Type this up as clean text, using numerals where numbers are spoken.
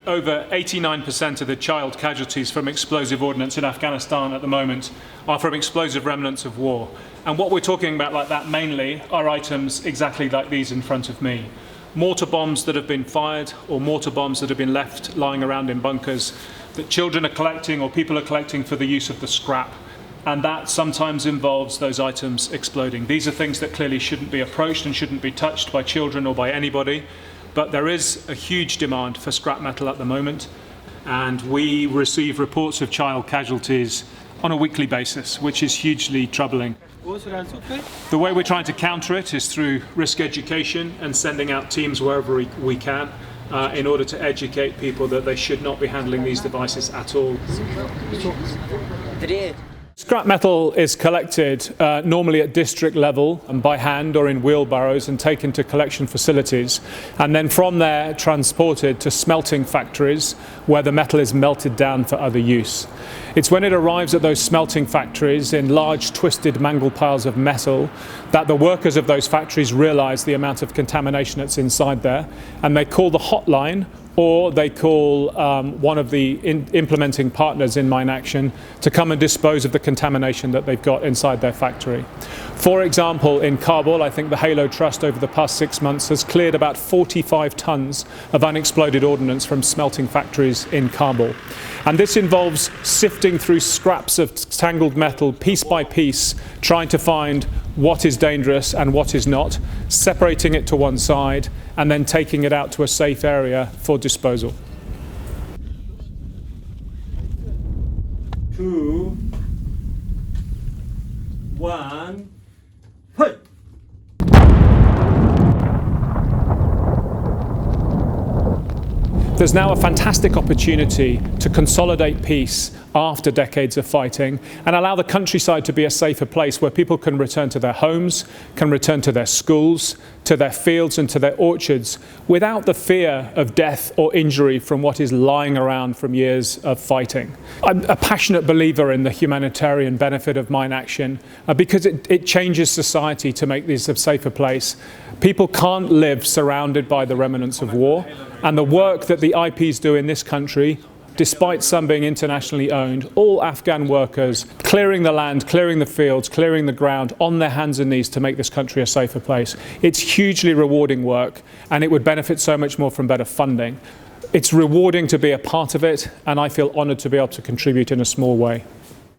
Over 89% of the child casualties from explosive ordnance in Afghanistan at the moment are from explosive remnants of war. And what we're talking about like that mainly are items exactly like these in front of me. Mortar bombs that have been fired or mortar bombs that have been left lying around in bunkers that children are collecting or people are collecting for the use of the scrap. And that sometimes involves those items exploding. These are things that clearly shouldn't be approached and shouldn't be touched by children or by anybody. But there is a huge demand for scrap metal at the moment, and we receive reports of child casualties on a weekly basis, which is hugely troubling. The way we're trying to counter it is through risk education and sending out teams wherever we can in order to educate people that they should not be handling these devices at all. Scrap metal is collected normally at district level and by hand or in wheelbarrows and taken to collection facilities, and then from there transported to smelting factories where the metal is melted down for other use. It's when it arrives at those smelting factories in large twisted mangled piles of metal that the workers of those factories realize the amount of contamination that's inside there, and they call the hotline, or they call one of the implementing partners in Mine Action to come and dispose of the contamination that they've got inside their factory. For example, in Kabul, I think the Halo Trust over the past 6 months has cleared about 45 tons of unexploded ordnance from smelting factories in Kabul. And this involves sifting through scraps of tangled metal piece by piece, trying to find what is dangerous and what is not, separating it to one side, and then taking it out to a safe area for disposal. 2, 1, hey! There's now a fantastic opportunity to consolidate peace after decades of fighting and allow the countryside to be a safer place where people can return to their homes, can return to their schools, to their fields and to their orchards without the fear of death or injury from what is lying around from years of fighting. I'm a passionate believer in the humanitarian benefit of mine action because it changes society to make this a safer place. People can't live surrounded by the remnants of war, and the work that the IPs do in this country, despite some being internationally owned, all Afghan workers clearing the land, clearing the fields, clearing the ground on their hands and knees to make this country a safer place. It's hugely rewarding work, and it would benefit so much more from better funding. It's rewarding to be a part of it, and I feel honoured to be able to contribute in a small way.